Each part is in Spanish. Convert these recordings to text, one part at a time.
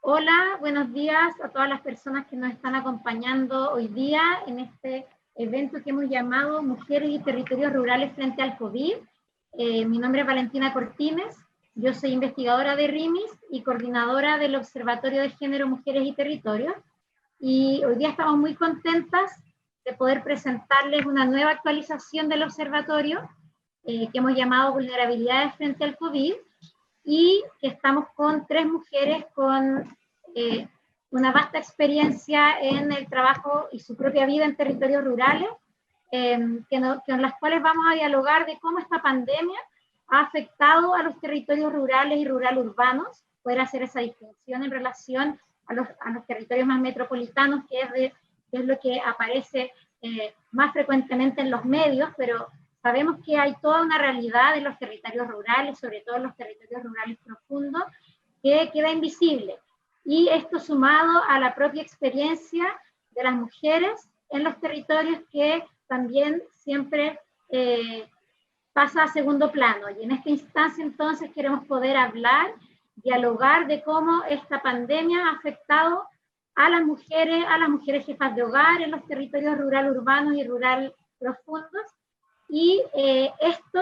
Hola, buenos días a todas las personas que nos están acompañando hoy día en este evento que hemos llamado Mujeres y Territorios Rurales frente al COVID. Mi nombre es Valentina Cortines, yo soy investigadora de RIMIS y coordinadora del Observatorio de Género, Mujeres y Territorios. Y hoy día estamos muy contentas de poder presentarles una nueva actualización del observatorio que hemos llamado Vulnerabilidades frente al COVID, y que estamos con 3 mujeres con una vasta experiencia en el trabajo y su propia vida en territorios rurales, con las cuales vamos a dialogar de cómo esta pandemia ha afectado a los territorios rurales y rural urbanos, poder hacer esa distinción en relación a los territorios más metropolitanos, que es lo que aparece más frecuentemente en los medios, pero sabemos que hay toda una realidad en los territorios rurales, sobre todo en los territorios rurales profundos, que queda invisible. Y esto sumado a la propia experiencia de las mujeres en los territorios, que también siempre pasa a segundo plano. Y en esta instancia entonces queremos poder hablar, dialogar de cómo esta pandemia ha afectado a las mujeres jefas de hogar en los territorios rural urbanos y rural profundos. Y esto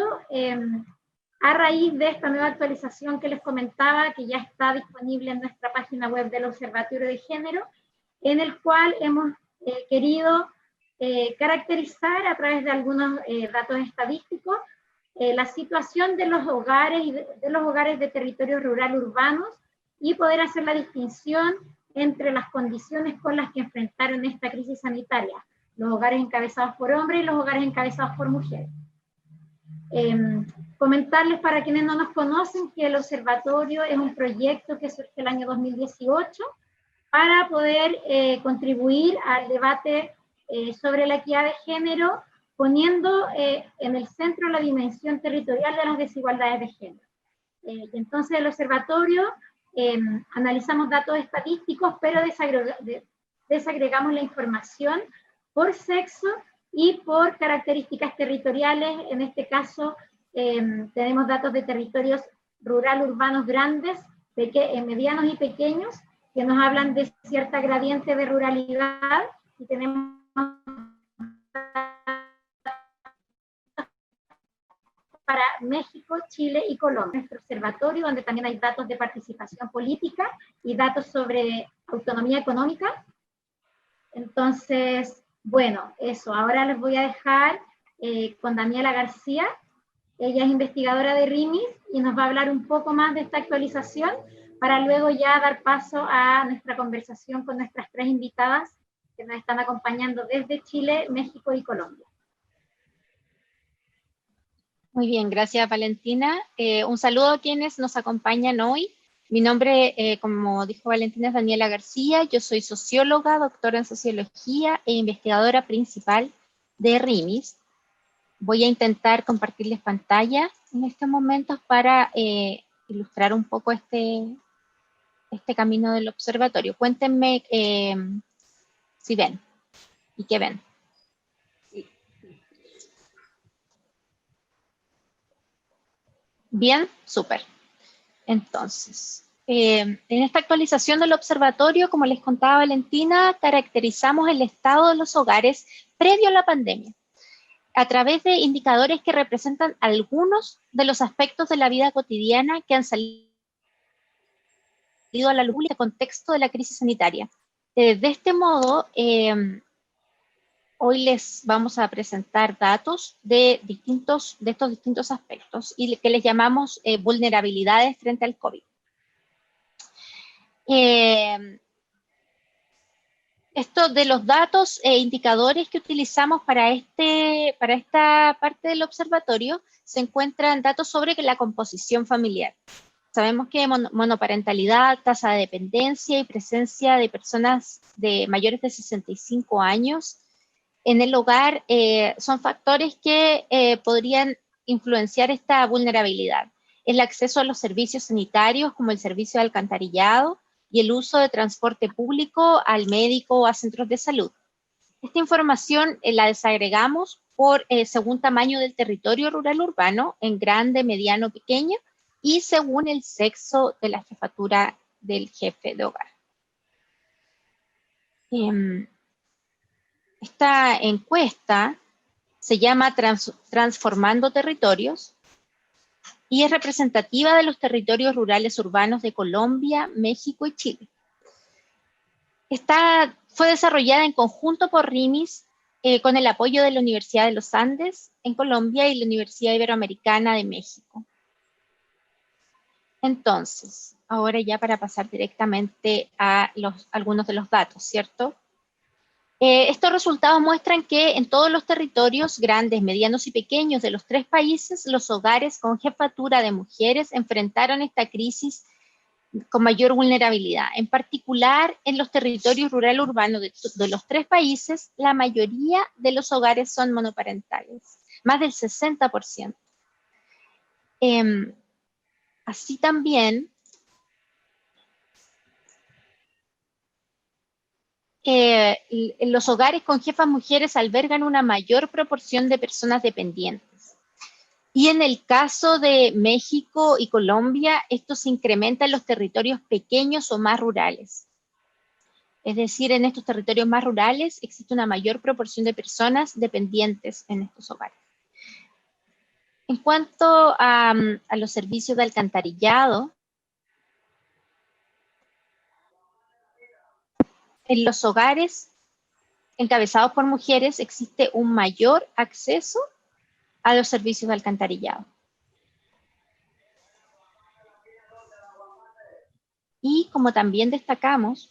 a raíz de esta nueva actualización que les comentaba, que ya está disponible en nuestra página web del Observatorio de Género, en el cual hemos querido caracterizar a través de algunos datos estadísticos la situación de los hogares y de los hogares de territorios rural urbanos, y poder hacer la distinción entre las condiciones con las que enfrentaron esta crisis sanitaria, los hogares encabezados por hombres y los hogares encabezados por mujeres. Comentarles, para quienes no nos conocen, que el observatorio es un proyecto que surge el año 2018 para poder contribuir al debate sobre la equidad de género, poniendo en el centro la dimensión territorial de las desigualdades de género. Entonces, el observatorio analizamos datos estadísticos, pero desagregamos la información por sexo y por características territoriales. En este caso, tenemos datos de territorios rural urbanos grandes, medianos y pequeños, que nos hablan de cierta gradiente de ruralidad, y tenemos para México, Chile y Colombia. Nuestro observatorio, donde también hay datos de participación política y datos sobre autonomía económica. Entonces, bueno, eso. Ahora les voy a dejar con Daniela García. Ella es investigadora de RIMIS y nos va a hablar un poco más de esta actualización, para luego ya dar paso a nuestra conversación con nuestras 3 invitadas que nos están acompañando desde Chile, México y Colombia. Muy bien, gracias Valentina. Un saludo a quienes nos acompañan hoy. Mi nombre, como dijo Valentina, es Daniela García. Yo soy socióloga, doctora en sociología e investigadora principal de RIMIS. Voy a intentar compartirles pantalla en estos momentos para ilustrar un poco este camino del observatorio. Cuéntenme si ven y qué ven. Bien, súper. Entonces, en esta actualización del observatorio, como les contaba Valentina, caracterizamos el estado de los hogares previo a la pandemia, a través de indicadores que representan algunos de los aspectos de la vida cotidiana que han salido a la luz en el contexto de la crisis sanitaria. De este modo, hoy les vamos a presentar datos de estos distintos aspectos, y que les llamamos vulnerabilidades frente al COVID. Esto de los datos e indicadores que utilizamos para esta parte del observatorio, se encuentran datos sobre la composición familiar. Sabemos que monoparentalidad, tasa de dependencia y presencia de personas mayores de 65 años en el hogar son factores que podrían influenciar esta vulnerabilidad. El acceso a los servicios sanitarios, como el servicio de alcantarillado, y el uso de transporte público al médico o a centros de salud. Esta información la desagregamos según tamaño del territorio rural urbano, en grande, mediano, pequeño, y según el sexo de la jefatura del jefe de hogar. Esta encuesta se llama Transformando Territorios y es representativa de los territorios rurales urbanos de Colombia, México y Chile. Fue desarrollada en conjunto por RIMIS con el apoyo de la Universidad de los Andes en Colombia y la Universidad Iberoamericana de México. Entonces, ahora ya para pasar directamente a algunos de los datos, ¿cierto? Estos resultados muestran que en todos los territorios grandes, medianos y pequeños de los 3 países, los hogares con jefatura de mujeres enfrentaron esta crisis con mayor vulnerabilidad. En particular, en los territorios rural urbanos de los 3 países, la mayoría de los hogares son monoparentales, más del 60%. Así también, los hogares con jefas mujeres albergan una mayor proporción de personas dependientes. Y en el caso de México y Colombia, esto se incrementa en los territorios pequeños o más rurales. Es decir, en estos territorios más rurales existe una mayor proporción de personas dependientes en estos hogares. En cuanto a los servicios de alcantarillado, en los hogares encabezados por mujeres existe un mayor acceso a los servicios de alcantarillado. Y como también destacamos,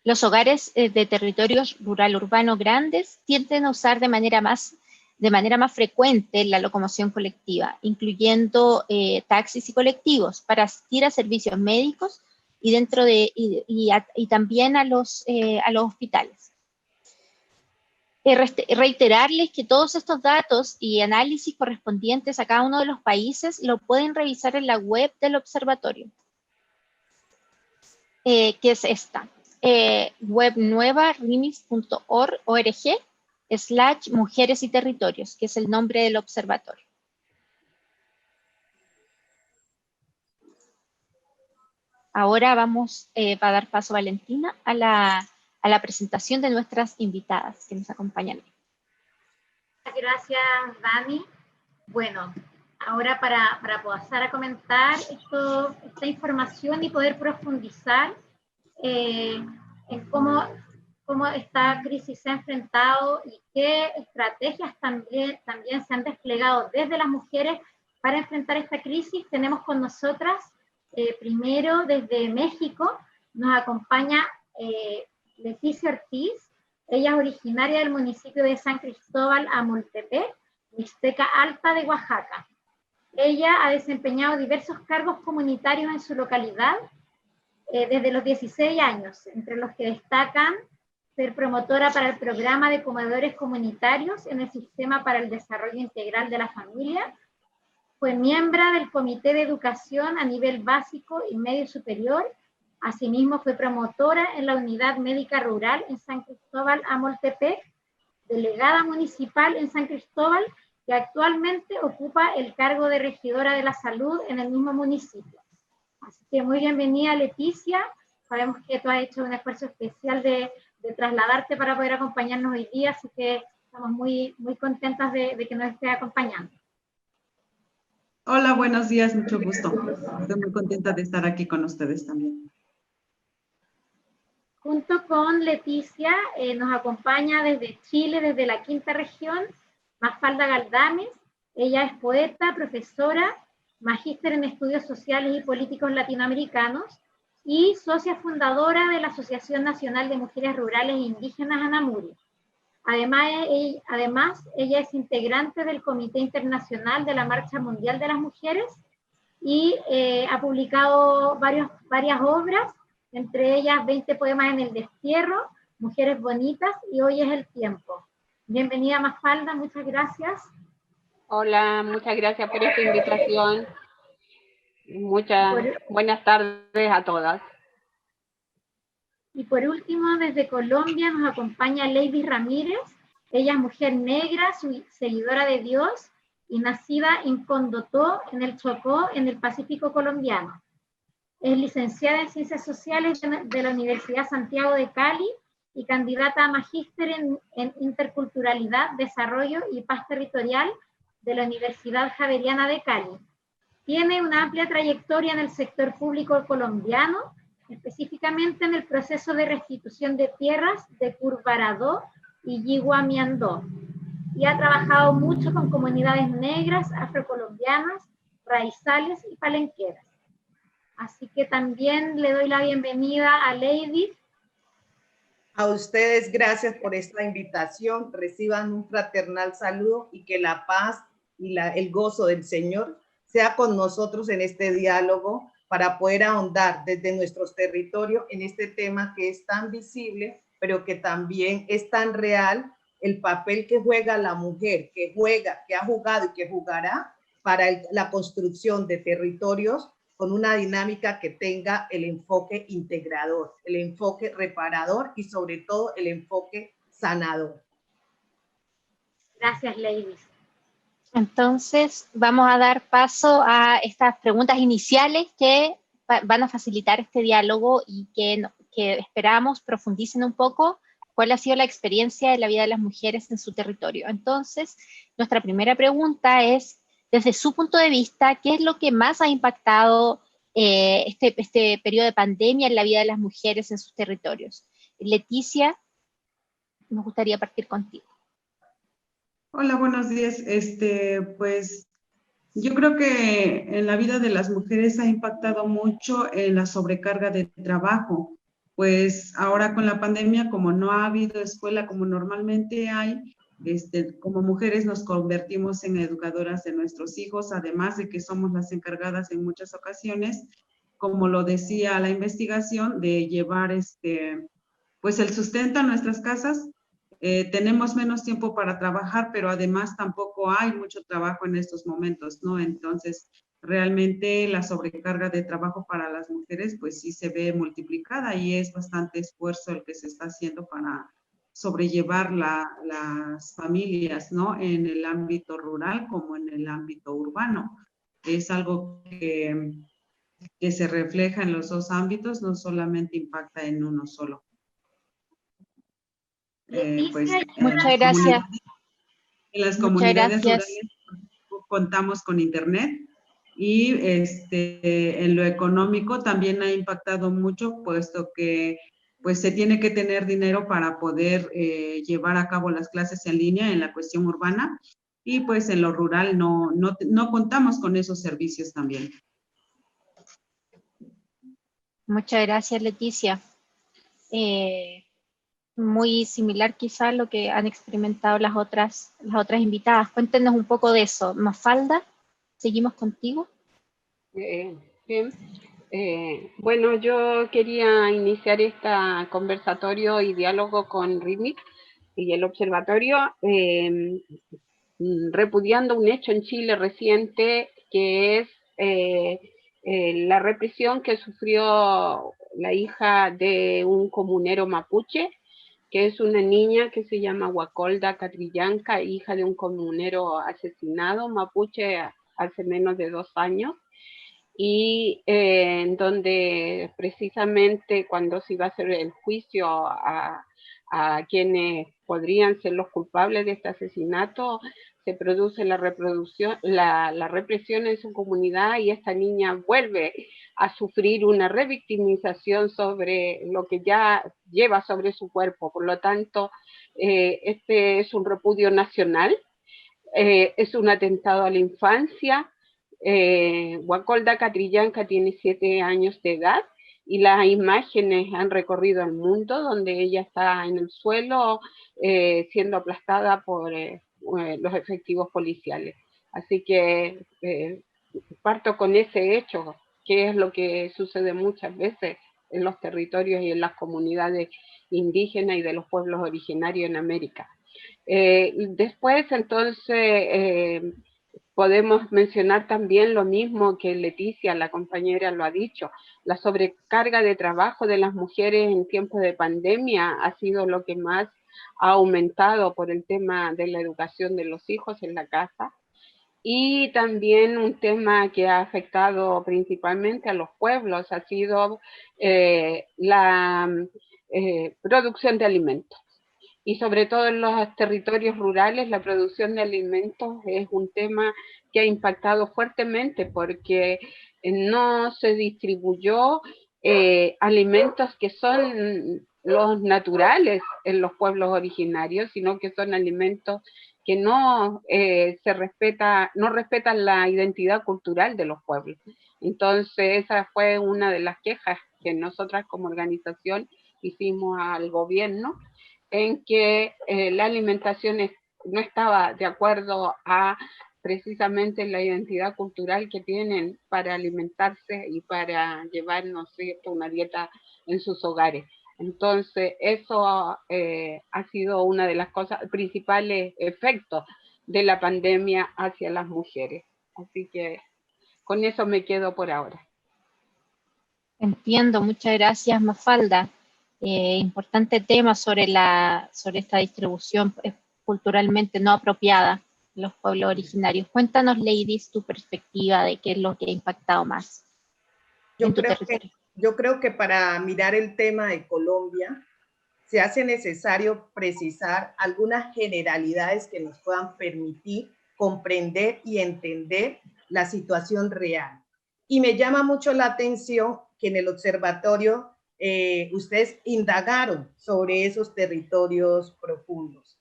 los hogares de territorios rural urbano grandes tienden a usar de manera más frecuente la locomoción colectiva, incluyendo taxis y colectivos para asistir a servicios médicos y también a los hospitales. Reiterarles que todos estos datos y análisis correspondientes a cada uno de los países lo pueden revisar en la web del observatorio, que es esta, web nueva, rimis.org/mujeres y territorios, que es el nombre del observatorio. Ahora vamos a dar paso, Valentina, a la presentación de nuestras invitadas que nos acompañan. Gracias, Dani. Bueno, ahora para pasar a comentar esta información y poder profundizar en cómo esta crisis se ha enfrentado y qué estrategias también se han desplegado desde las mujeres para enfrentar esta crisis, tenemos con nosotras, primero desde México, nos acompaña Leticia Ortiz. Ella es originaria del municipio de San Cristóbal Amoltepec, Mixteca Alta de Oaxaca. Ella ha desempeñado diversos cargos comunitarios en su localidad desde los 16 años, entre los que destacan ser promotora para el programa de comedores comunitarios en el Sistema para el Desarrollo Integral de la Familia. Fue miembro del Comité de Educación a nivel básico y medio superior. Asimismo, fue promotora en la Unidad Médica Rural en San Cristóbal Amoltepec, delegada municipal en San Cristóbal, que actualmente ocupa el cargo de regidora de la salud en el mismo municipio. Así que muy bienvenida, Leticia. Sabemos que tú has hecho un esfuerzo especial de trasladarte para poder acompañarnos hoy día, así que estamos muy contentas de que nos estés acompañando. Hola, buenos días, mucho gusto. Estoy muy contenta de estar aquí con ustedes también. Junto con Leticia nos acompaña desde Chile, desde la quinta región, Mafalda Galdames. Ella es poeta, profesora, magíster en estudios sociales y políticos latinoamericanos y socia fundadora de la Asociación Nacional de Mujeres Rurales e Indígenas Anamuri. Además, ella es integrante del Comité Internacional de la Marcha Mundial de las Mujeres y ha publicado varias obras, entre ellas 20 poemas en el destierro, Mujeres Bonitas y Hoy es el Tiempo. Bienvenida, Mafalda, muchas gracias. Hola, muchas gracias por esta invitación. Buenas tardes a todas. Y por último, desde Colombia nos acompaña Lady Ramírez. Ella es mujer negra, seguidora de Dios y nacida en Condotó, en el Chocó, en el Pacífico colombiano. Es licenciada en Ciencias Sociales de la Universidad Santiago de Cali y candidata a magíster en Interculturalidad, Desarrollo y Paz Territorial de la Universidad Javeriana de Cali. Tiene una amplia trayectoria en el sector público colombiano, específicamente en el proceso de restitución de tierras de Curvaradó y Yiguamiandó, y ha trabajado mucho con comunidades negras, afrocolombianas, raizales y palenqueras. Así que también le doy la bienvenida a Lady. A ustedes, gracias por esta invitación. Reciban un fraternal saludo y que la paz y el gozo del Señor sea con nosotros en este diálogo para poder ahondar desde nuestros territorios en este tema que es tan visible, pero que también es tan real, el papel que juega la mujer, que ha jugado y que jugará para la construcción de territorios con una dinámica que tenga el enfoque integrador, el enfoque reparador y sobre todo el enfoque sanador. Gracias, Lady. Entonces, vamos a dar paso a estas preguntas iniciales que van a facilitar este diálogo y que esperamos profundicen un poco cuál ha sido la experiencia de la vida de las mujeres en su territorio. Entonces, nuestra primera pregunta es, desde su punto de vista, ¿qué es lo que más ha impactado este periodo de pandemia en la vida de las mujeres en sus territorios? Leticia, nos gustaría partir contigo. Hola, buenos días. Pues yo creo que en la vida de las mujeres ha impactado mucho en la sobrecarga de trabajo. Pues ahora con la pandemia, como no ha habido escuela como normalmente hay, como mujeres nos convertimos en educadoras de nuestros hijos, además de que somos las encargadas en muchas ocasiones, como lo decía la investigación, de llevar pues el sustento a nuestras casas. Tenemos menos tiempo para trabajar, pero además tampoco hay mucho trabajo en estos momentos, ¿no? Entonces, realmente la sobrecarga de trabajo para las mujeres, pues sí se ve multiplicada y es bastante esfuerzo el que se está haciendo para sobrellevar las familias, ¿no? En el ámbito rural como en el ámbito urbano. Es algo que se refleja en los dos ámbitos, no solamente impacta en uno solo. Pues muchas gracias. En las comunidades rurales contamos con internet y en lo económico también ha impactado mucho, puesto que pues se tiene que tener dinero para poder llevar a cabo las clases en línea en la cuestión urbana, y pues en lo rural no contamos con esos servicios también. Muchas gracias, Leticia. Muy similar quizá a lo que han experimentado las otras invitadas. Cuéntenos un poco de eso. Mafalda, seguimos contigo. Bien. Bueno, yo quería iniciar este conversatorio y diálogo con RIMIC y el observatorio repudiando un hecho en Chile reciente, que es la represión que sufrió la hija de un comunero mapuche, que es una niña que se llama Guacolda Catrillanca, hija de un comunero asesinado mapuche hace menos de 2 años, y en donde precisamente cuando se iba a hacer el juicio a quienes podrían ser los culpables de este asesinato, se produce la represión en su comunidad, y esta niña vuelve a sufrir una revictimización sobre lo que ya lleva sobre su cuerpo. Por lo tanto, este es un repudio nacional, es un atentado a la infancia. Guacolda Catrillanca tiene 7 años de edad y las imágenes han recorrido el mundo, donde ella está en el suelo siendo aplastada por los efectivos policiales. Así que parto con ese hecho, que es lo que sucede muchas veces en los territorios y en las comunidades indígenas y de los pueblos originarios en América. Después, entonces, podemos mencionar también lo mismo que Leticia, la compañera, lo ha dicho. La sobrecarga de trabajo de las mujeres en tiempos de pandemia ha sido lo que más ha aumentado por el tema de la educación de los hijos en la casa. Y también un tema que ha afectado principalmente a los pueblos ha sido la producción de alimentos. Y sobre todo en los territorios rurales, la producción de alimentos es un tema que ha impactado fuertemente porque no se distribuyó alimentos que son los naturales en los pueblos originarios, sino que son alimentos que no no respetan la identidad cultural de los pueblos. Entonces, esa fue una de las quejas que nosotras como organización hicimos al gobierno, en que la alimentación no estaba de acuerdo a precisamente la identidad cultural que tienen para alimentarse y para llevar, ¿no es cierto?, una dieta en sus hogares. Entonces, eso ha sido una de las cosas, principales efectos de la pandemia hacia las mujeres. Así que con eso me quedo por ahora. Entiendo, muchas gracias, Mafalda. Importante tema sobre esta distribución culturalmente no apropiada en los pueblos originarios. Cuéntanos, Ladies, tu perspectiva de qué es lo que ha impactado más en tu territorio. Yo creo que para mirar el tema de Colombia se hace necesario precisar algunas generalidades que nos puedan permitir comprender y entender la situación real. Y me llama mucho la atención que en el observatorio ustedes indagaron sobre esos territorios profundos.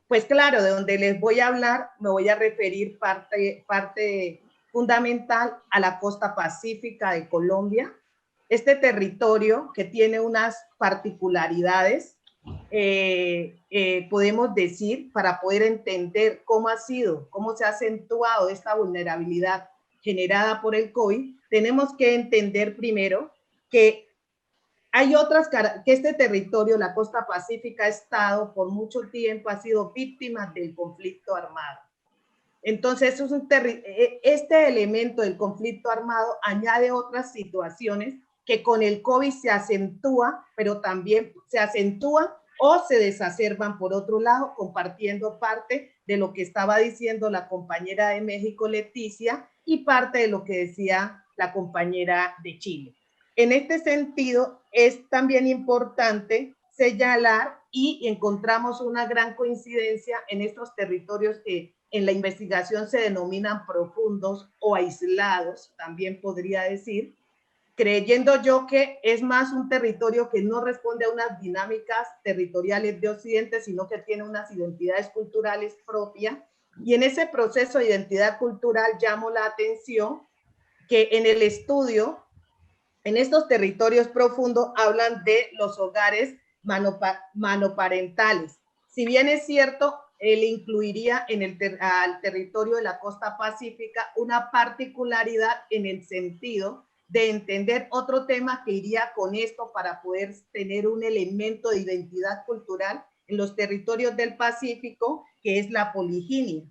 Pues claro, de donde les voy a hablar, me voy a referir parte fundamental a la costa pacífica de Colombia. Este territorio que tiene unas particularidades, podemos decir, para poder entender cómo se ha acentuado esta vulnerabilidad generada por el COVID, tenemos que entender primero que hay que este territorio, la costa pacífica, ha estado por mucho tiempo, ha sido víctima del conflicto armado. Entonces, este elemento del conflicto armado añade otras situaciones que con el COVID se acentúa, pero también se acentúa o se desacerban por otro lado, compartiendo parte de lo que estaba diciendo la compañera de México, Leticia, y parte de lo que decía la compañera de Chile. En este sentido, es también importante señalar y encontramos una gran coincidencia en estos territorios que en la investigación se denominan profundos o aislados, también podría decir, creyendo yo que es más un territorio que no responde a unas dinámicas territoriales de Occidente, sino que tiene unas identidades culturales propias. Y en ese proceso de identidad cultural llamo la atención que en el estudio, en estos territorios profundos, hablan de los hogares monoparentales. Si bien es cierto, él incluiría al territorio de la costa pacífica una particularidad en el sentido de entender otro tema que iría con esto para poder tener un elemento de identidad cultural en los territorios del Pacífico, que es la poliginia,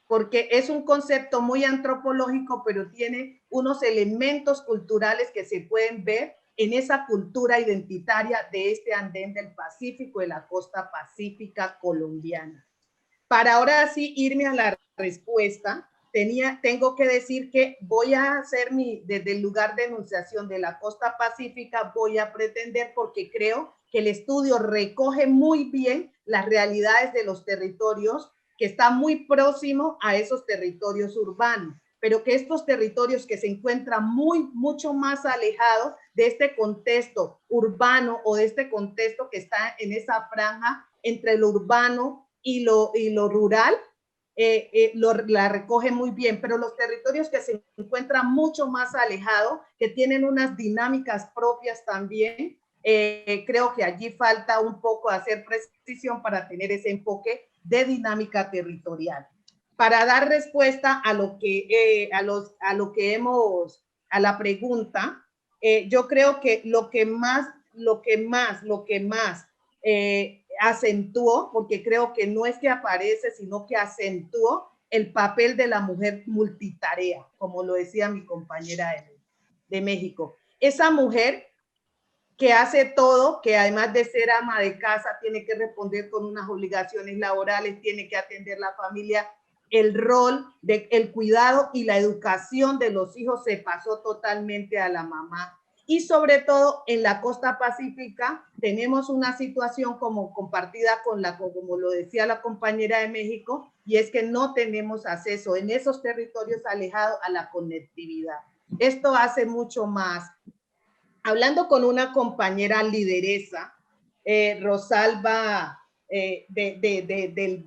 porque es un concepto muy antropológico, pero tiene unos elementos culturales que se pueden ver en esa cultura identitaria de este andén del Pacífico, de la costa pacífica colombiana. Para ahora sí irme a la respuesta, tengo que decir que voy a hacer desde el lugar de enunciación de la costa pacífica, voy a pretender, porque creo que el estudio recoge muy bien las realidades de los territorios que están muy próximos a esos territorios urbanos, pero que estos territorios que se encuentran mucho más alejados de este contexto urbano o de este contexto que está en esa franja entre lo urbano y lo rural, la recoge muy bien, pero los territorios que se encuentran mucho más alejados, que tienen unas dinámicas propias también, creo que allí falta un poco hacer precisión para tener ese enfoque de dinámica territorial. Para dar respuesta a la pregunta, yo creo que lo que más acentuó, porque creo que no es que aparece, sino que acentuó el papel de la mujer multitarea, como lo decía mi compañera de México. Esa mujer que hace todo, que además de ser ama de casa, tiene que responder con unas obligaciones laborales, tiene que atender la familia, el rol del cuidado y la educación de los hijos se pasó totalmente a la mamá. Y sobre todo en la costa pacífica tenemos una situación como compartida como lo decía la compañera de México, y es que no tenemos acceso en esos territorios alejados a la conectividad. Esto hace mucho más. Hablando con una compañera lideresa, Rosalba, de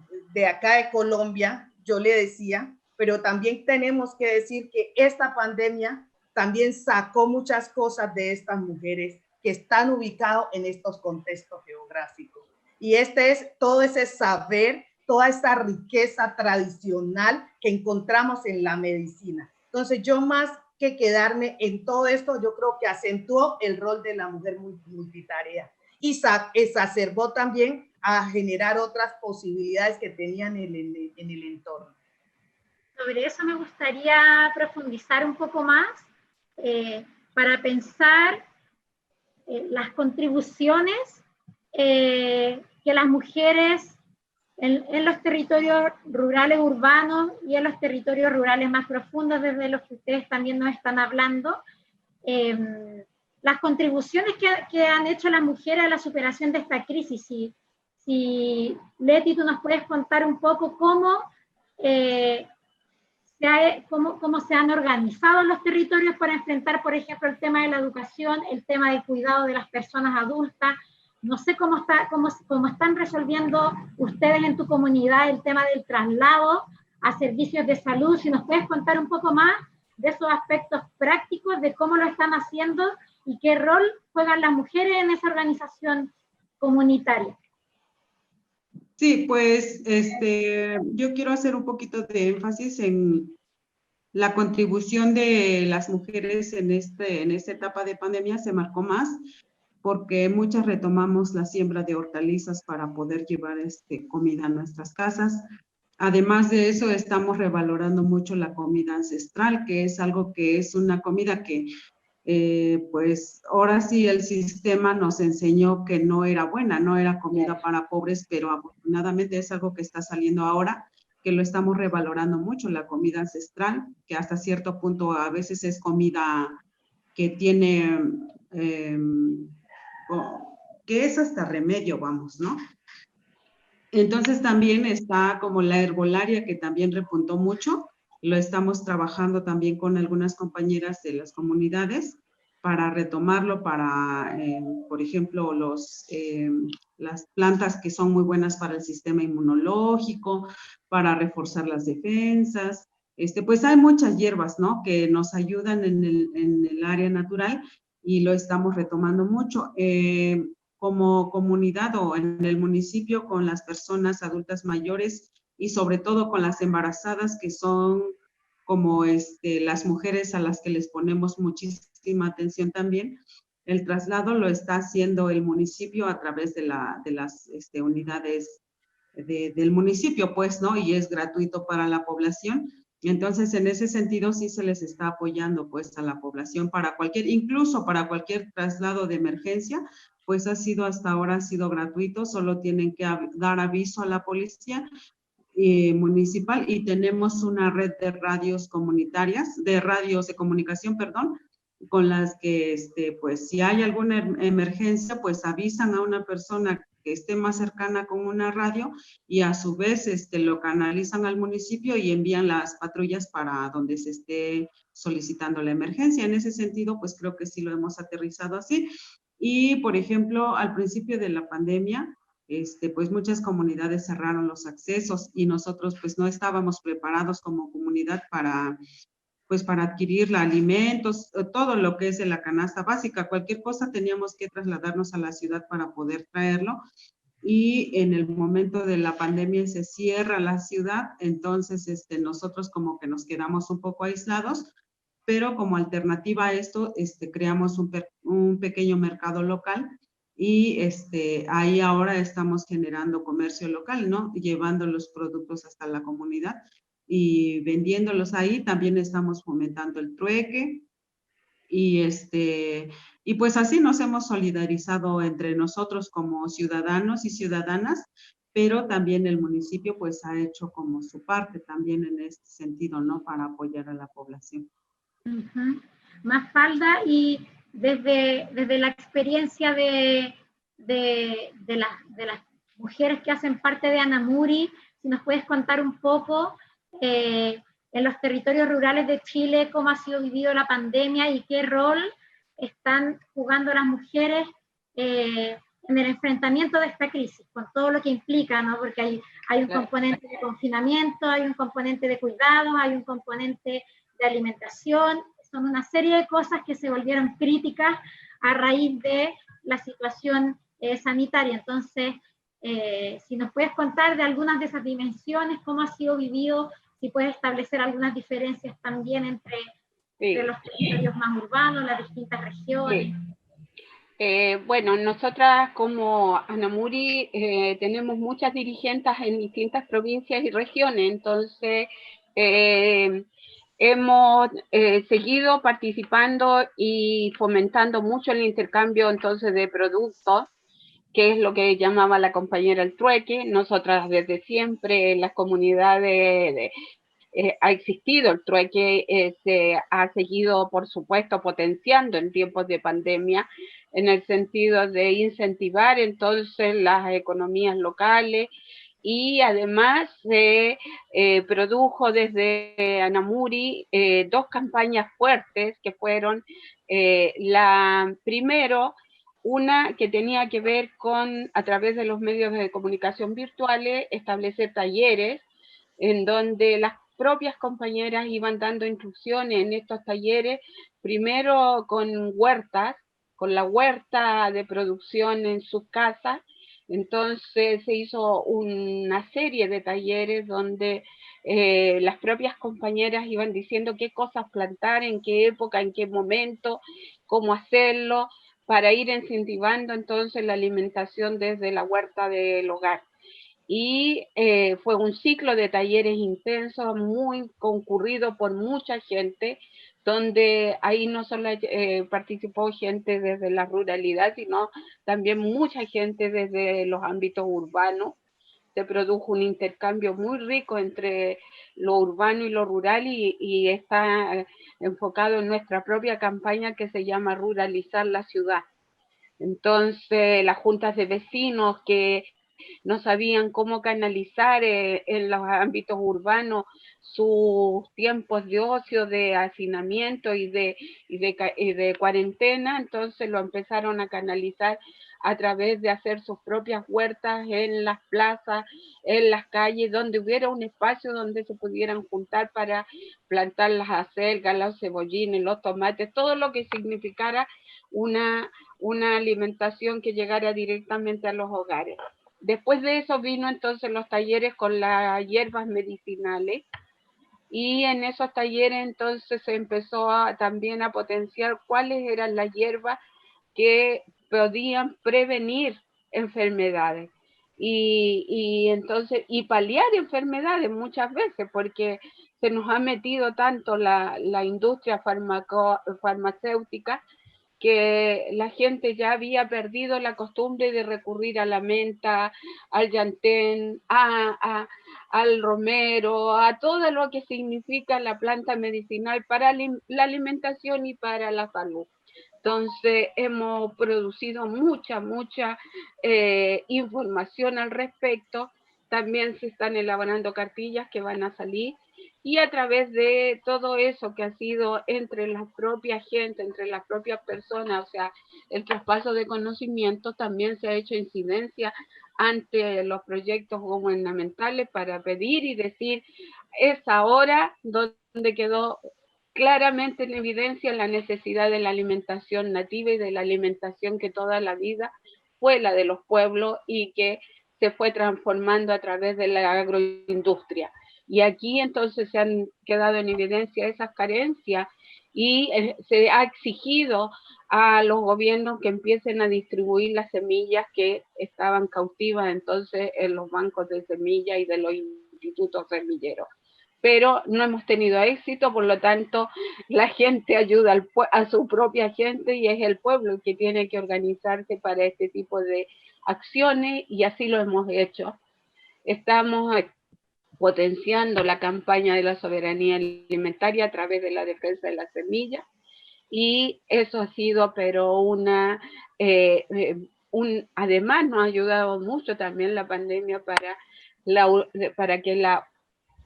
acá de Colombia, yo le decía, pero también tenemos que decir que esta pandemia también sacó muchas cosas de estas mujeres que están ubicados en estos contextos geográficos. Y este es todo ese saber, toda esa riqueza tradicional que encontramos en la medicina. Entonces, yo más que quedarme en todo esto, yo creo que acentuó el rol de la mujer multitarea y exacerbó también a generar otras posibilidades que tenían en el entorno. Sobre eso me gustaría profundizar un poco más para pensar las contribuciones que las mujeres en los territorios rurales urbanos y en los territorios rurales más profundos, desde los que ustedes también nos están hablando, las contribuciones que han hecho las mujeres a la superación de esta crisis. Si Leti, tú nos puedes contar un poco cómo se han organizado los territorios para enfrentar, por ejemplo, el tema de la educación, el tema del cuidado de las personas adultas. No sé cómo están resolviendo ustedes en tu comunidad el tema del traslado a servicios de salud. Si nos puedes contar un poco más de esos aspectos prácticos, de cómo lo están haciendo y qué rol juegan las mujeres en esa organización comunitaria. Sí, pues yo quiero hacer un poquito de énfasis en la contribución de las mujeres en esta etapa de pandemia. Se marcó más porque muchas retomamos la siembra de hortalizas para poder llevar comida a nuestras casas. Además de eso, estamos revalorando mucho la comida ancestral, que es algo que es una comida que pues ahora sí el sistema nos enseñó que no era buena, no era comida para pobres, pero afortunadamente es algo que está saliendo ahora, que lo estamos revalorando mucho, la comida ancestral, que hasta cierto punto a veces es comida que tiene, que es hasta remedio, vamos, ¿no? Entonces también está como la herbolaria, que también repuntó mucho. Lo estamos trabajando también con algunas compañeras de las comunidades para retomarlo, para, por ejemplo, las plantas que son muy buenas para el sistema inmunológico, para reforzar las defensas. Pues hay muchas hierbas, ¿no?, que nos ayudan en el área natural y lo estamos retomando mucho. Como comunidad o en el municipio, con las personas adultas mayores y sobre todo con las embarazadas, que son como las mujeres a las que les ponemos muchísima atención también. El traslado lo está haciendo el municipio a través de las unidades del municipio, pues, ¿no? Y es gratuito para la población. Entonces, en ese sentido, sí se les está apoyando, pues, a la población para incluso para cualquier traslado de emergencia, pues hasta ahora ha sido gratuito, solo tienen que dar aviso a la policía municipal, y tenemos una red de radios comunitarias, de radios de comunicación, perdón, con las que, pues, si hay alguna emergencia, pues avisan a una persona que esté más cercana con una radio y a su vez lo canalizan al municipio y envían las patrullas para donde se esté solicitando la emergencia. En ese sentido, pues creo que sí lo hemos aterrizado así. Y, por ejemplo, al principio de la pandemia, pues muchas comunidades cerraron los accesos y nosotros pues no estábamos preparados como comunidad para adquirir alimentos, todo lo que es de la canasta básica. Cualquier cosa teníamos que trasladarnos a la ciudad para poder traerlo. Y en el momento de la pandemia se cierra la ciudad, entonces nosotros como que nos quedamos un poco aislados, pero como alternativa a esto, creamos un pequeño mercado local y ahí ahora estamos generando comercio local, ¿no? Llevando los productos hasta la comunidad y vendiéndolos ahí. También estamos fomentando el trueque y pues así nos hemos solidarizado entre nosotros como ciudadanos y ciudadanas pero también el municipio pues ha hecho como su parte también en este sentido, ¿no? Para apoyar a la población. Mafalda, y desde la experiencia de las mujeres que hacen parte de Anamuri, si nos puedes contar un poco en los territorios rurales de Chile, cómo ha sido vivido la pandemia y qué rol están jugando las mujeres en el enfrentamiento de esta crisis, con todo lo que implica, ¿no? Porque hay un componente de confinamiento, hay un componente de cuidados, hay un componente de alimentación, son una serie de cosas que se volvieron críticas a raíz de la situación sanitaria. Entonces, si nos puedes contar de algunas de esas dimensiones, cómo ha sido vivido, si puedes establecer algunas diferencias también entre los territorios más urbanos, las distintas regiones. Bueno, nosotras como Anamuri tenemos muchas dirigentes en distintas provincias y regiones, entonces hemos seguido participando y fomentando mucho el intercambio entonces de productos, que es lo que llamaba la compañera el trueque. Nosotras desde siempre en las comunidades ha existido el trueque, se ha seguido por supuesto potenciando en tiempos de pandemia en el sentido de incentivar entonces las economías locales, y además se produjo desde Anamuri 2 campañas fuertes que fueron primero, una que tenía que ver con, a través de los medios de comunicación virtuales, establecer talleres en donde las propias compañeras iban dando instrucciones en estos talleres, primero con huertas, con la huerta de producción en sus casas. Entonces se hizo una serie de talleres donde las propias compañeras iban diciendo qué cosas plantar, en qué época, en qué momento, cómo hacerlo, para ir incentivando entonces la alimentación desde la huerta del hogar. Y fue un ciclo de talleres intensos, muy concurrido por mucha gente, donde ahí no solo participó gente desde la ruralidad, sino también mucha gente desde los ámbitos urbanos. Se produjo un intercambio muy rico entre lo urbano y lo rural, y está enfocado en nuestra propia campaña que se llama Ruralizar la Ciudad. Entonces, las juntas de vecinos que no sabían cómo canalizar en los ámbitos urbanos sus tiempos de ocio, de hacinamiento y de cuarentena, entonces lo empezaron a canalizar a través de hacer sus propias huertas en las plazas, en las calles, donde hubiera un espacio donde se pudieran juntar para plantar las acelgas, los cebollines, los tomates, todo lo que significara una alimentación que llegara directamente a los hogares. Después de eso vino entonces los talleres con las hierbas medicinales, y en esos talleres entonces se empezó también a potenciar cuáles eran las hierbas que podían prevenir enfermedades y paliar enfermedades muchas veces, porque se nos ha metido tanto la industria farmacéutica que la gente ya había perdido la costumbre de recurrir a la menta, al llantén, al romero, a todo lo que significa la planta medicinal para la alimentación y para la salud. Entonces hemos producido mucha información al respecto. También se están elaborando cartillas que van a salir, y a través de todo eso que ha sido entre la propia gente, entre las propias personas, o sea, el traspaso de conocimiento, también se ha hecho incidencia ante los proyectos gubernamentales para pedir y decir, es ahora donde quedó claramente en evidencia la necesidad de la alimentación nativa y de la alimentación que toda la vida fue la de los pueblos y que se fue transformando a través de la agroindustria. Y aquí entonces se han quedado en evidencia esas carencias, y se ha exigido a los gobiernos que empiecen a distribuir las semillas que estaban cautivas entonces en los bancos de semillas y de los institutos semilleros. Pero no hemos tenido éxito, por lo tanto la gente ayuda a su propia gente, y es el pueblo el que tiene que organizarse para este tipo de acciones, y así lo hemos hecho. Estamos potenciando la campaña de la soberanía alimentaria a través de la defensa de la semilla, y eso ha sido, pero además nos ha ayudado mucho también la pandemia para que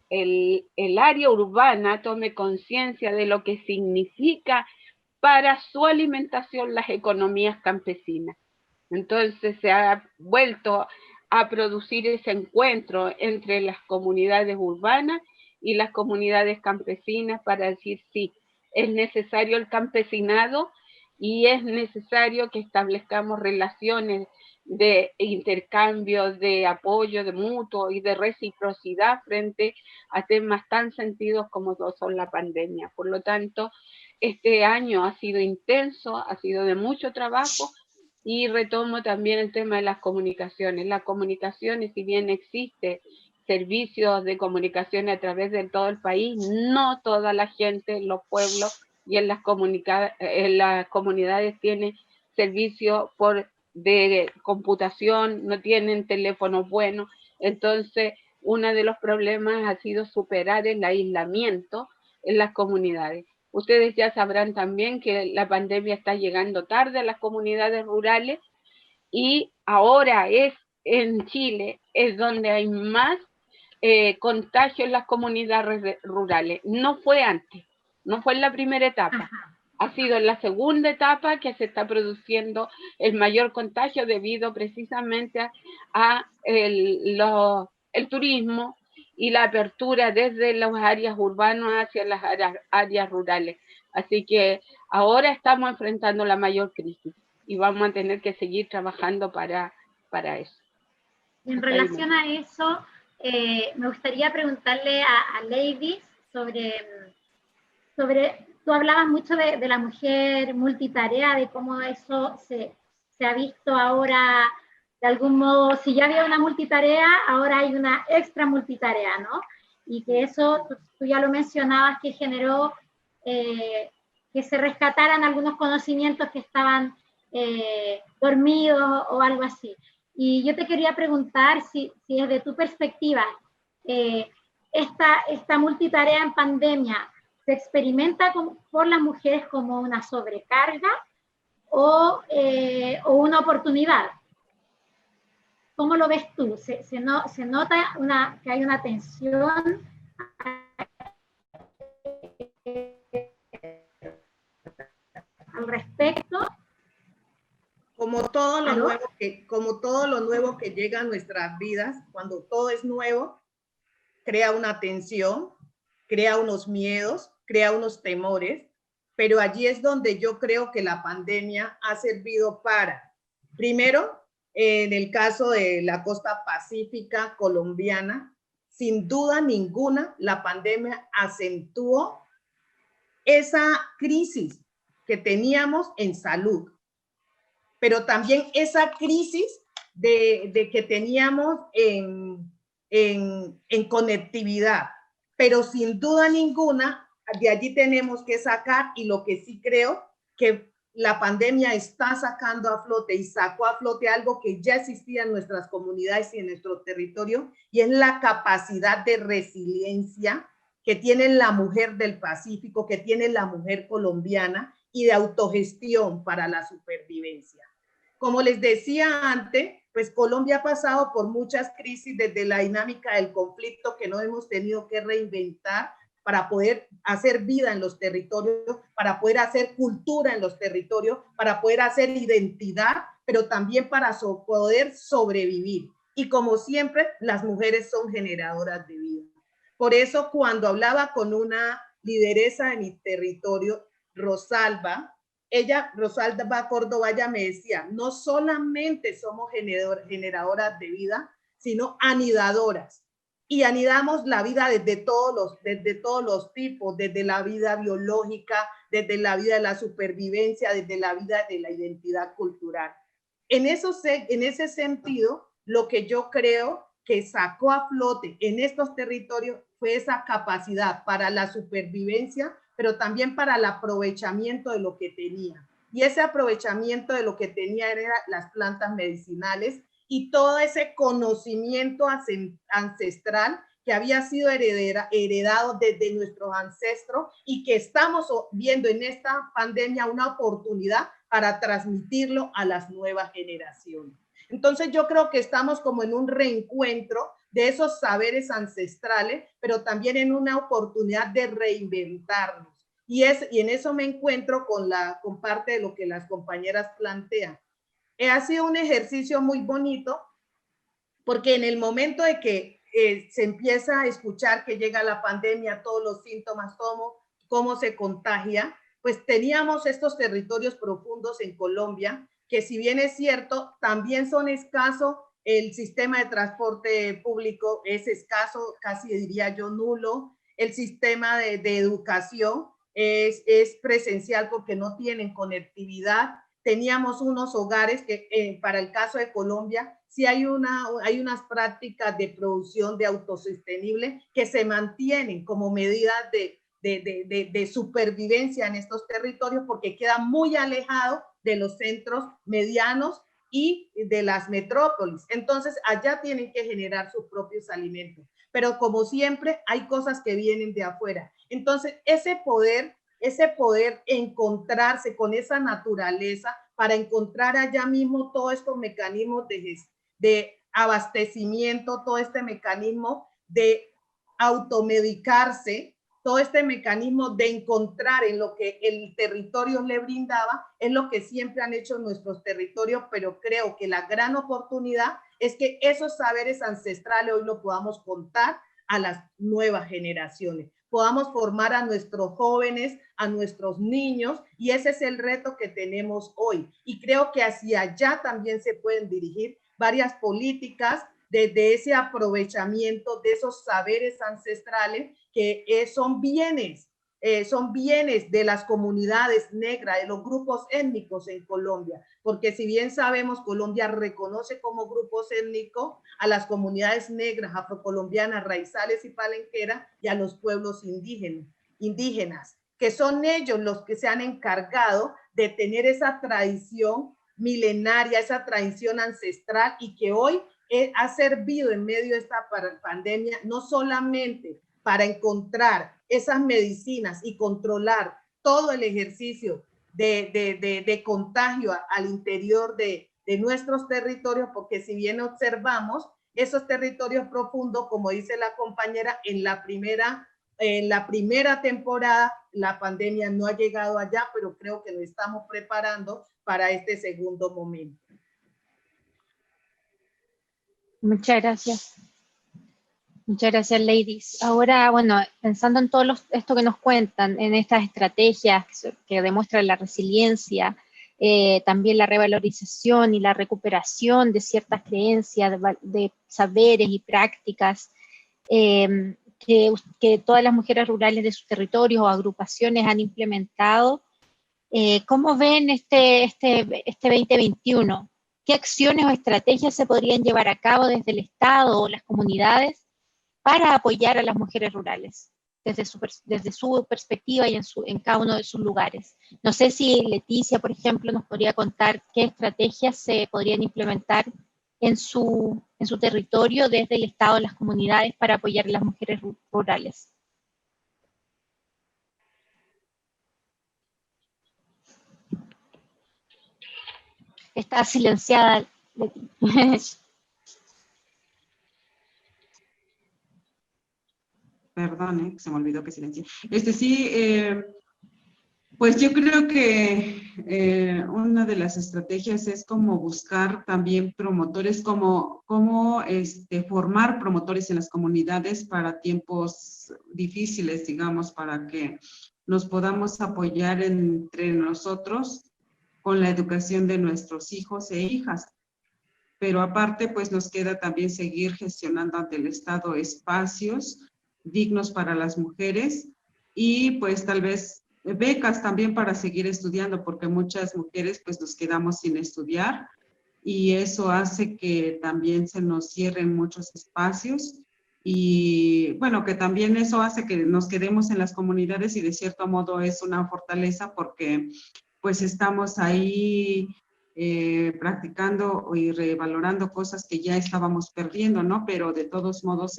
el área urbana tome conciencia de lo que significa para su alimentación las economías campesinas. Entonces se ha vuelto a producir ese encuentro entre las comunidades urbanas y las comunidades campesinas para decir sí, es necesario el campesinado y es necesario que establezcamos relaciones de intercambio, de apoyo, de mutuo y de reciprocidad frente a temas tan sentidos como son la pandemia. Por lo tanto, este año ha sido intenso, ha sido de mucho trabajo, y retomo también el tema de las comunicaciones. Las comunicaciones, si bien existe servicios de comunicación a través de todo el país, no toda la gente en los pueblos y en las comunidades tiene servicio de computación, no tienen teléfonos buenos. Entonces, uno de los problemas ha sido superar el aislamiento en las comunidades. Ustedes ya sabrán también que la pandemia está llegando tarde a las comunidades rurales, y ahora en Chile es donde hay más contagio en las comunidades rurales. No fue antes, no fue en la primera etapa. Ha sido en la segunda etapa que se está produciendo el mayor contagio debido precisamente a el turismo y la apertura desde las áreas urbanas hacia las áreas rurales. Así que ahora estamos enfrentando la mayor crisis y vamos a tener que seguir trabajando para eso. En relación a eso, me gustaría preguntarle a Lady sobre, tú hablabas mucho de la mujer multitarea, de cómo eso se ha visto ahora, de algún modo, si ya había una multitarea, ahora hay una extra multitarea, ¿no? Y que eso, tú ya lo mencionabas, que generó que se rescataran algunos conocimientos que estaban dormidos o algo así. Y yo te quería preguntar si desde tu perspectiva, esta multitarea en pandemia, ¿se experimenta por las mujeres como una sobrecarga o una oportunidad? ¿Cómo lo ves tú? ¿Se nota que hay una tensión al respecto? Como todo lo nuevo que llega a nuestras vidas, cuando todo es nuevo, crea una tensión, crea unos miedos, crea unos temores, pero allí es donde yo creo que la pandemia ha servido para, primero, en el caso de la costa pacífica colombiana, sin duda ninguna, la pandemia acentuó esa crisis que teníamos en salud, pero también esa crisis de que teníamos en conectividad, pero sin duda ninguna, de allí tenemos que sacar, y lo que sí creo que la pandemia está sacando a flote y sacó a flote algo que ya existía en nuestras comunidades y en nuestro territorio, y es la capacidad de resiliencia que tiene la mujer del Pacífico, que tiene la mujer colombiana, y de autogestión para la supervivencia. Como les decía antes, pues Colombia ha pasado por muchas crisis desde la dinámica del conflicto que no hemos tenido que reinventar para poder hacer vida en los territorios, para poder hacer cultura en los territorios, para poder hacer identidad, pero también para poder sobrevivir. Y como siempre, las mujeres son generadoras de vida. Por eso, cuando hablaba con una lideresa de mi territorio, Rosalba Córdoba, ella me decía, no solamente somos generadoras de vida, sino anidadoras. Y anidamos la vida desde todos los tipos, desde la vida biológica, desde la vida de la supervivencia, desde la vida de la identidad cultural. En ese sentido, lo que yo creo que sacó a flote en estos territorios fue esa capacidad para la supervivencia, pero también para el aprovechamiento de lo que tenía. Y ese aprovechamiento de lo que tenía eran las plantas medicinales y todo ese conocimiento ancestral que había sido heredado desde nuestros ancestros y que estamos viendo en esta pandemia una oportunidad para transmitirlo a las nuevas generaciones. Entonces yo creo que estamos como en un reencuentro de esos saberes ancestrales, pero también en una oportunidad de reinventarnos. Y en eso me encuentro con parte de lo que las compañeras plantean. Ha sido un ejercicio muy bonito porque en el momento de que se empieza a escuchar que llega la pandemia, todos los síntomas, cómo se contagia, pues teníamos estos territorios profundos en Colombia, que si bien es cierto, también son escasos, el sistema de transporte público es escaso, casi diría yo nulo, el sistema de educación es presencial porque no tienen conectividad. Teníamos unos hogares que para el caso de Colombia, sí hay unas prácticas de producción de autosostenible que se mantienen como medidas de supervivencia en estos territorios porque queda muy alejado de los centros medianos y de las metrópolis. Entonces, allá tienen que generar sus propios alimentos. Pero como siempre, hay cosas que vienen de afuera. Entonces, ese poder encontrarse con esa naturaleza para encontrar allá mismo todos estos mecanismos de abastecimiento, todo este mecanismo de automedicarse, todo este mecanismo de encontrar en lo que el territorio le brindaba, es lo que siempre han hecho nuestros territorios, pero creo que la gran oportunidad es que esos saberes ancestrales hoy lo podamos contar a las nuevas generaciones, podamos formar a nuestros jóvenes, a nuestros niños, y ese es el reto que tenemos hoy. Y creo que hacia allá también se pueden dirigir varias políticas de ese aprovechamiento de esos saberes ancestrales que son bienes de las comunidades negras, de los grupos étnicos en Colombia, porque si bien sabemos, Colombia reconoce como grupos étnicos a las comunidades negras, afrocolombianas, raizales y palenqueras y a los pueblos indígenas, que son ellos los que se han encargado de tener esa tradición milenaria, esa tradición ancestral y que hoy ha servido en medio de esta pandemia no solamente para encontrar esas medicinas y controlar todo el ejercicio de contagio al interior de nuestros territorios, porque si bien observamos esos territorios profundos, como dice la compañera, en la primera temporada la pandemia no ha llegado allá, pero creo que nos estamos preparando para este segundo momento. Muchas gracias. Muchas gracias, ladies. Ahora, bueno, pensando en todo esto que nos cuentan, en estas estrategias que demuestran la resiliencia, también la revalorización y la recuperación de ciertas creencias, de saberes y prácticas que todas las mujeres rurales de sus territorios o agrupaciones han implementado, ¿cómo ven este 2021? ¿Qué acciones o estrategias se podrían llevar a cabo desde el Estado o las comunidades para apoyar a las mujeres rurales desde su perspectiva y en cada uno de sus lugares? No sé si Leticia, por ejemplo, nos podría contar qué estrategias se podrían implementar en su territorio desde el Estado, las comunidades, para apoyar a las mujeres rurales. Está silenciada, Leti. Perdón, se me olvidó que silencié. Sí, pues yo creo que una de las estrategias es como buscar también promotores, como formar promotores en las comunidades para tiempos difíciles, digamos, para que nos podamos apoyar entre nosotros con la educación de nuestros hijos e hijas. Pero aparte, pues nos queda también seguir gestionando ante el Estado espacios dignos para las mujeres y pues tal vez becas también para seguir estudiando, porque muchas mujeres pues nos quedamos sin estudiar y eso hace que también se nos cierren muchos espacios y bueno, que también eso hace que nos quedemos en las comunidades y de cierto modo es una fortaleza porque pues estamos ahí practicando y revalorando cosas que ya estábamos perdiendo, ¿no? Pero de todos modos,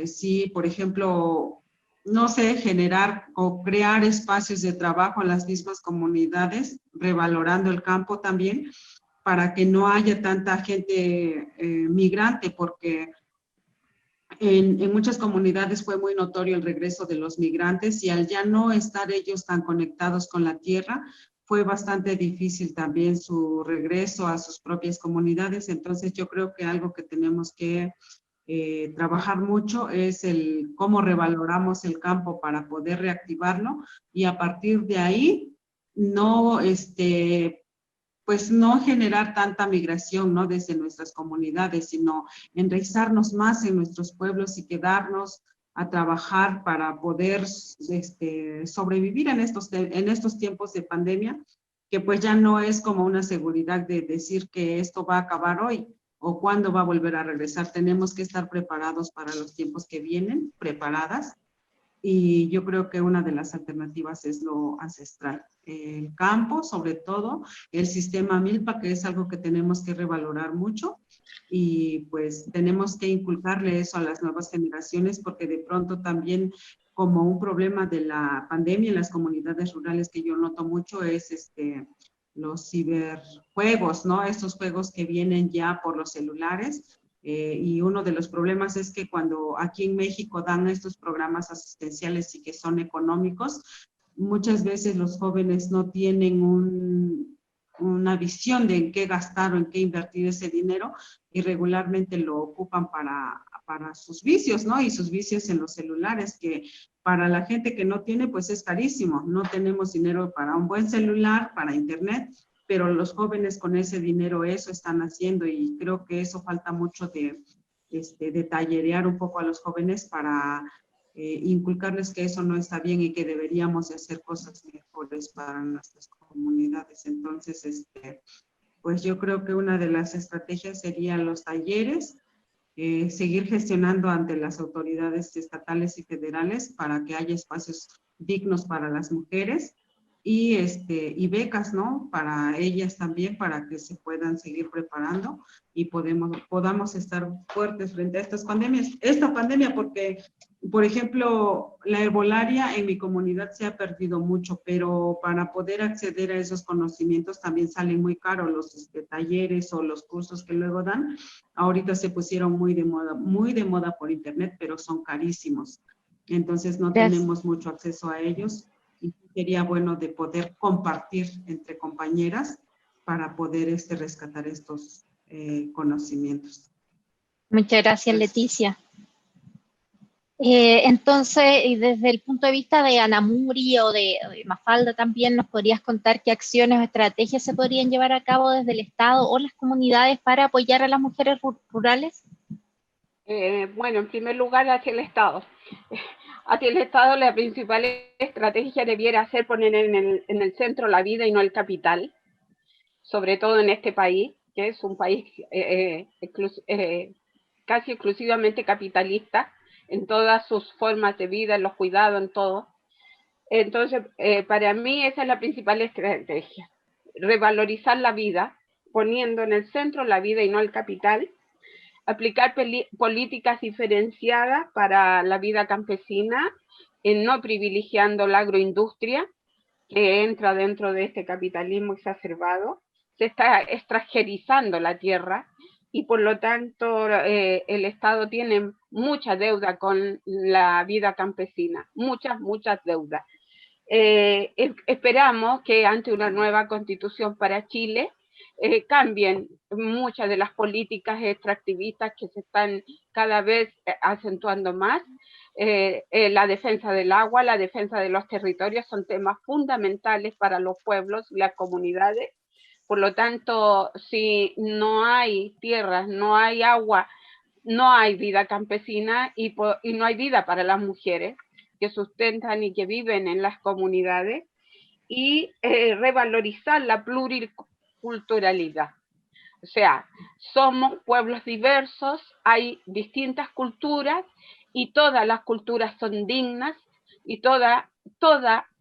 sí, por ejemplo, no sé, generar o crear espacios de trabajo en las mismas comunidades, revalorando el campo también, para que no haya tanta gente migrante, porque en muchas comunidades fue muy notorio el regreso de los migrantes y al ya no estar ellos tan conectados con la tierra, fue bastante difícil también su regreso a sus propias comunidades. Entonces yo creo que algo que tenemos que trabajar mucho es el cómo revaloramos el campo para poder reactivarlo y a partir de ahí no, pues no generar tanta migración, ¿no? Desde nuestras comunidades, sino enraizarnos más en nuestros pueblos y quedarnos a trabajar para poder sobrevivir en estos tiempos de pandemia, que pues ya no es como una seguridad de decir que esto va a acabar hoy o cuándo va a volver a regresar. Tenemos que estar preparados para los tiempos que vienen, preparadas, y yo creo que una de las alternativas es lo ancestral. El campo, sobre todo, el sistema Milpa, que es algo que tenemos que revalorar mucho y pues tenemos que inculcarle eso a las nuevas generaciones porque de pronto también como un problema de la pandemia en las comunidades rurales que yo noto mucho es los ciberjuegos, ¿no? Estos juegos que vienen ya por los celulares. Y uno de los problemas es que cuando aquí en México dan estos programas asistenciales y que son económicos, muchas veces los jóvenes no tienen una visión de en qué gastar o en qué invertir ese dinero y regularmente lo ocupan para sus vicios, ¿no? Y sus vicios en los celulares, que para la gente que no tiene, pues es carísimo. No tenemos dinero para un buen celular, para internet, pero los jóvenes con ese dinero eso están haciendo y creo que eso falta mucho de tallerear un poco a los jóvenes para inculcarles que eso no está bien y que deberíamos de hacer cosas mejores para nuestras comunidades. Entonces, pues yo creo que una de las estrategias serían los talleres, seguir gestionando ante las autoridades estatales y federales para que haya espacios dignos para las mujeres y becas, ¿no? Para ellas también, para que se puedan seguir preparando y podamos estar fuertes frente a estas pandemias. Esta pandemia, porque, por ejemplo, la herbolaria en mi comunidad se ha perdido mucho, pero para poder acceder a esos conocimientos también salen muy caros los talleres o los cursos que luego dan. Ahorita se pusieron muy de moda por internet, pero son carísimos. Entonces no tenemos mucho acceso a ellos y sería bueno de poder compartir entre compañeras para poder rescatar estos conocimientos. Muchas gracias, Leticia. Entonces, y desde el punto de vista de Anamuri o de Mafalda también, ¿nos podrías contar qué acciones o estrategias se podrían llevar a cabo desde el Estado o las comunidades para apoyar a las mujeres rurales? Bueno, en primer lugar, hacia el Estado. Hacia el Estado la principal estrategia debiera ser poner en el centro la vida y no el capital, sobre todo en este país, que es un país casi exclusivamente capitalista en todas sus formas de vida, en los cuidados, en todo. Entonces, para mí esa es la principal estrategia, revalorizar la vida, poniendo en el centro la vida y no el capital, aplicar políticas diferenciadas para la vida campesina, no privilegiando la agroindustria, que entra dentro de este capitalismo exacerbado. Se está extranjerizando la tierra y por lo tanto el Estado tiene mucha deuda con la vida campesina, muchas deudas. Esperamos que ante una nueva constitución para Chile cambien muchas de las políticas extractivistas que se están cada vez acentuando más. La defensa del agua, la defensa de los territorios son temas fundamentales para los pueblos y las comunidades. Por lo tanto, si no hay tierras, no hay agua, no hay vida campesina y no hay vida para las mujeres que sustentan y que viven en las comunidades, y revalorizar la pluriculturalidad. O sea, somos pueblos diversos, hay distintas culturas y todas las culturas son dignas y todas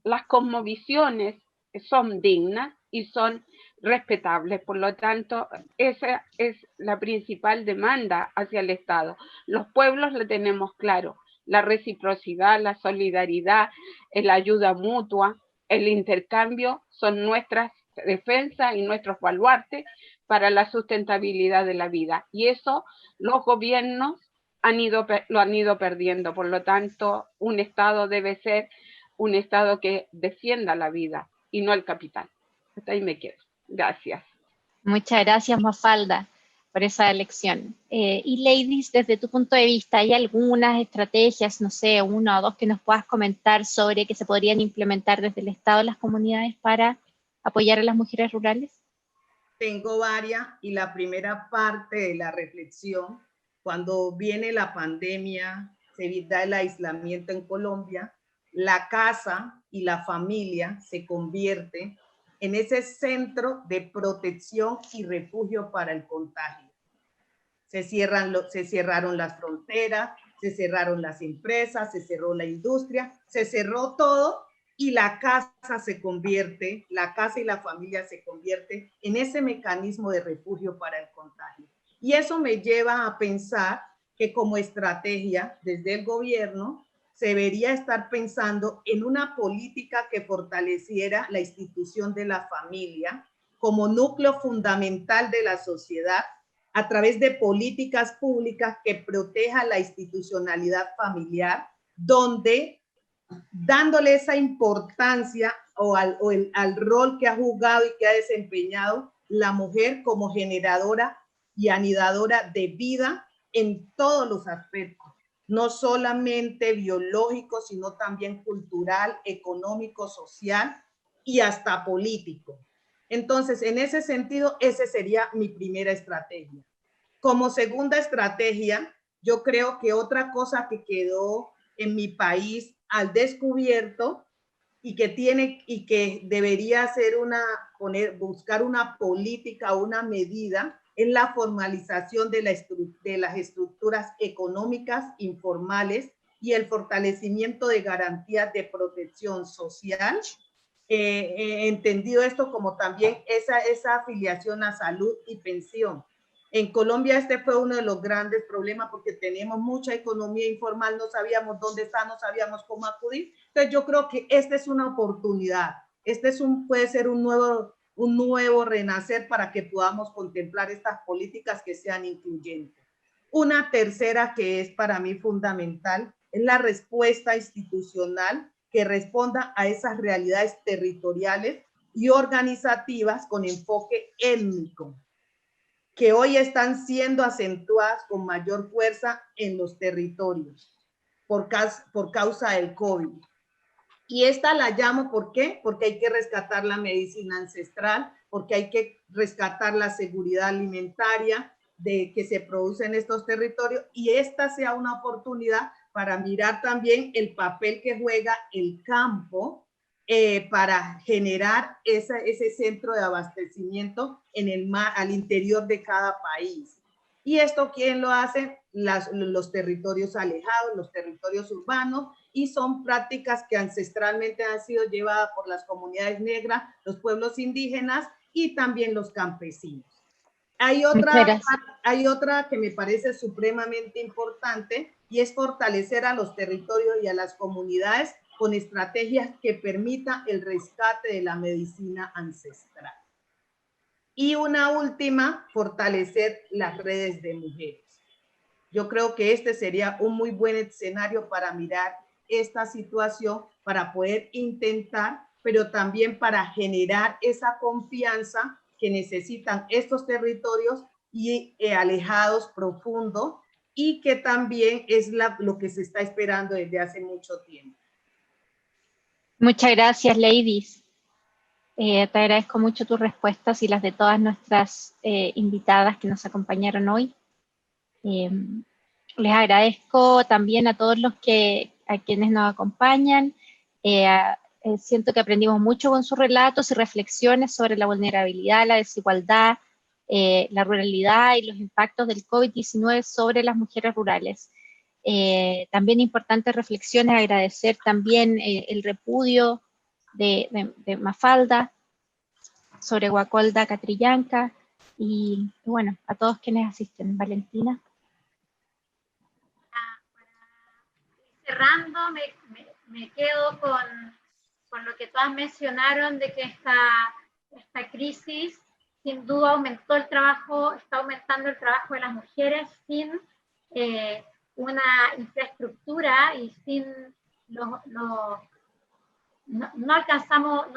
las cosmovisiones son dignas y son respetables. Por lo tanto, esa es la principal demanda hacia el Estado. Los pueblos lo tenemos claro, la reciprocidad, la solidaridad, la ayuda mutua, el intercambio son nuestras defensas y nuestros baluartes para la sustentabilidad de la vida. Y eso los gobiernos lo han ido perdiendo. Por lo tanto, un Estado debe ser un Estado que defienda la vida y no el capital. Hasta ahí me quedo. Gracias. Muchas gracias, Mafalda, por esa elección. Y ladies, desde tu punto de vista, ¿hay algunas estrategias, no sé, una o dos que nos puedas comentar sobre que se podrían implementar desde el Estado en las comunidades para apoyar a las mujeres rurales? Tengo varias, y la primera parte de la reflexión, cuando viene la pandemia, se da el aislamiento en Colombia, la casa y la familia se convierte en ese centro de protección y refugio para el contagio. Se cerraron las fronteras, se cerraron las empresas, se cerró la industria, se cerró todo, y la casa y la familia se convierte en ese mecanismo de refugio para el contagio. Y eso me lleva a pensar que como estrategia desde el gobierno se debería estar pensando en una política que fortaleciera la institución de la familia como núcleo fundamental de la sociedad a través de políticas públicas que protejan la institucionalidad familiar, donde dándole esa importancia al rol que ha jugado y que ha desempeñado la mujer como generadora y anidadora de vida en todos los aspectos, no solamente biológico, sino también cultural, económico, social y hasta político. Entonces, en ese sentido, esa sería mi primera estrategia. Como segunda estrategia, yo creo que otra cosa que quedó en mi país al descubierto y que debería ser buscar una política, una medida, es la formalización de las estructuras económicas informales y el fortalecimiento de garantías de protección social, entendido esto como también esa afiliación a salud y pensión. En Colombia este fue uno de los grandes problemas porque tenemos mucha economía informal, no sabíamos dónde está, no sabíamos cómo acudir. Entonces yo creo que esta es una oportunidad, puede ser un nuevo renacer para que podamos contemplar estas políticas que sean incluyentes. Una tercera que es para mí fundamental es la respuesta institucional que responda a esas realidades territoriales y organizativas con enfoque étnico, que hoy están siendo acentuadas con mayor fuerza en los territorios por causa del COVID. Y esta la llamo, ¿por qué? Porque hay que rescatar la medicina ancestral, porque hay que rescatar la seguridad alimentaria que se produce en estos territorios, y esta sea una oportunidad para mirar también el papel que juega el campo para generar ese centro de abastecimiento al interior de cada país. ¿Y esto quién lo hace? Los territorios alejados, los territorios urbanos, y son prácticas que ancestralmente han sido llevadas por las comunidades negras, los pueblos indígenas y también los campesinos. Hay otra que me parece supremamente importante, y es fortalecer a los territorios y a las comunidades con estrategias que permitan el rescate de la medicina ancestral. Y una última, fortalecer las redes de mujeres. Yo creo que este sería un muy buen escenario para mirar esta situación, para poder intentar, pero también para generar esa confianza que necesitan estos territorios y alejados, profundos, y que también es lo que se está esperando desde hace mucho tiempo. Muchas gracias, ladies. Te agradezco mucho tus respuestas y las de todas nuestras invitadas que nos acompañaron hoy. Les agradezco también a todos a quienes nos acompañan. Siento que aprendimos mucho con sus relatos y reflexiones sobre la vulnerabilidad, la desigualdad, la ruralidad y los impactos del COVID-19 sobre las mujeres rurales. También importantes reflexiones, agradecer también el repudio de Mafalda, sobre Guacolda, Catrillanca, y bueno, a todos quienes asisten. Valentina. Cerrando, me quedo con lo que todas mencionaron, de que esta crisis sin duda aumentó el trabajo, está aumentando el trabajo de las mujeres sin una infraestructura y sin no alcanzamos,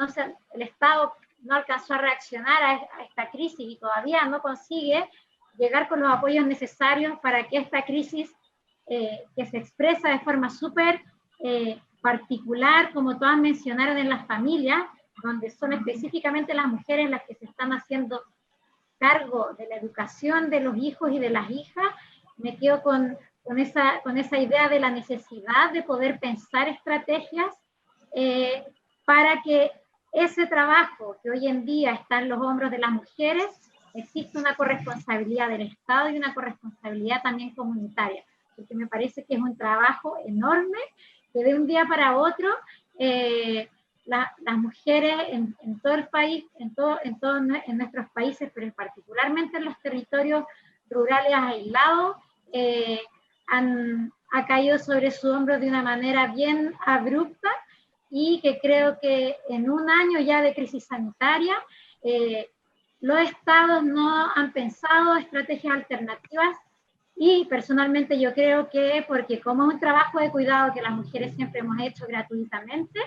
el Estado no alcanzó a reaccionar a esta crisis y todavía no consigue llegar con los apoyos necesarios para que esta crisis, que se expresa de forma súper particular, como todas mencionaron, en las familias, donde son específicamente las mujeres las que se están haciendo cargo de la educación de los hijos y de las hijas. Me quedo con esa idea de la necesidad de poder pensar estrategias para que ese trabajo que hoy en día está en los hombros de las mujeres, existe una corresponsabilidad del Estado y una corresponsabilidad también comunitaria, porque me parece que es un trabajo enorme que de un día para otro las mujeres en todo el país, en nuestros países, pero particularmente en los territorios rurales aislados, ha caído sobre su hombro de una manera bien abrupta, y que creo que en un año ya de crisis sanitaria, los estados no han pensado estrategias alternativas, y personalmente yo creo que, porque como es un trabajo de cuidado que las mujeres siempre hemos hecho gratuitamente,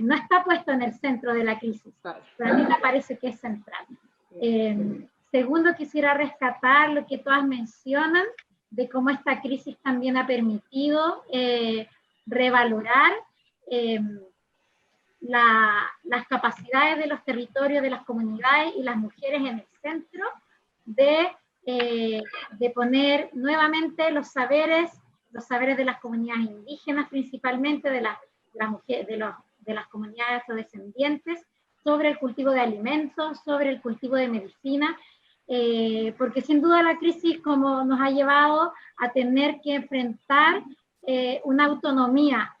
no está puesto en el centro de la crisis, pero a mí me parece que es central. Segundo, quisiera rescatar lo que todas mencionan, de cómo esta crisis también ha permitido revalorar las capacidades de los territorios, de las comunidades y las mujeres en el centro, de poner nuevamente los saberes de las comunidades indígenas, principalmente de las comunidades afrodescendientes, sobre el cultivo de alimentos, sobre el cultivo de medicina, porque sin duda la crisis como nos ha llevado a tener que enfrentar una autonomía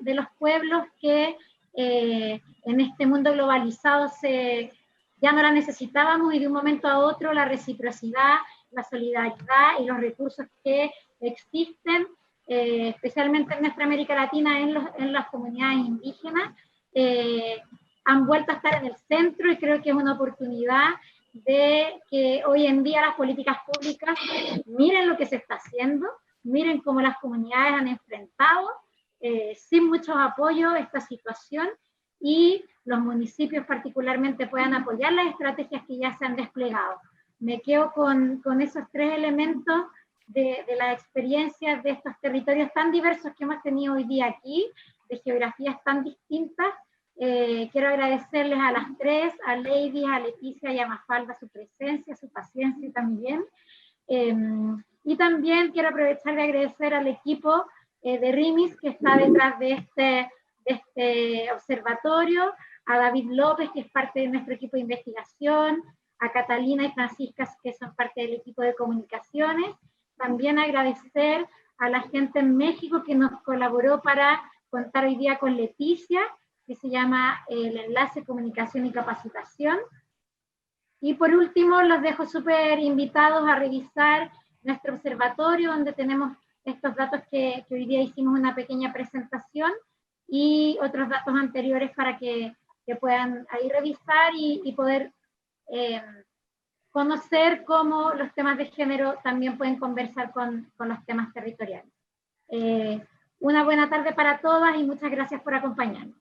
de los pueblos que en este mundo globalizado ya no la necesitábamos, y de un momento a otro la reciprocidad, la solidaridad y los recursos que existen, especialmente en nuestra América Latina, en las comunidades indígenas, han vuelto a estar en el centro, y creo que es una oportunidad de que hoy en día las políticas públicas miren lo que se está haciendo, miren cómo las comunidades han enfrentado sin muchos apoyos esta situación, y los municipios particularmente puedan apoyar las estrategias que ya se han desplegado. Me quedo con esos tres elementos de las experiencias de estos territorios tan diversos que hemos tenido hoy día aquí, de geografías tan distintas. Quiero agradecerles a las tres, a Lady, a Leticia y a Mafalda, su presencia, su paciencia también. Y también quiero aprovechar de agradecer al equipo de RIMIS que está detrás de este observatorio, a David López, que es parte de nuestro equipo de investigación, a Catalina y Francisca, que son parte del equipo de comunicaciones. También agradecer a la gente en México que nos colaboró para contar hoy día con Leticia, que se llama el Enlace Comunicación y Capacitación. Y por último, los dejo súper invitados a revisar nuestro observatorio, donde tenemos estos datos que hoy día hicimos una pequeña presentación, y otros datos anteriores para que puedan ahí revisar y poder conocer cómo los temas de género también pueden conversar con los temas territoriales. Una buena tarde para todas y muchas gracias por acompañarnos.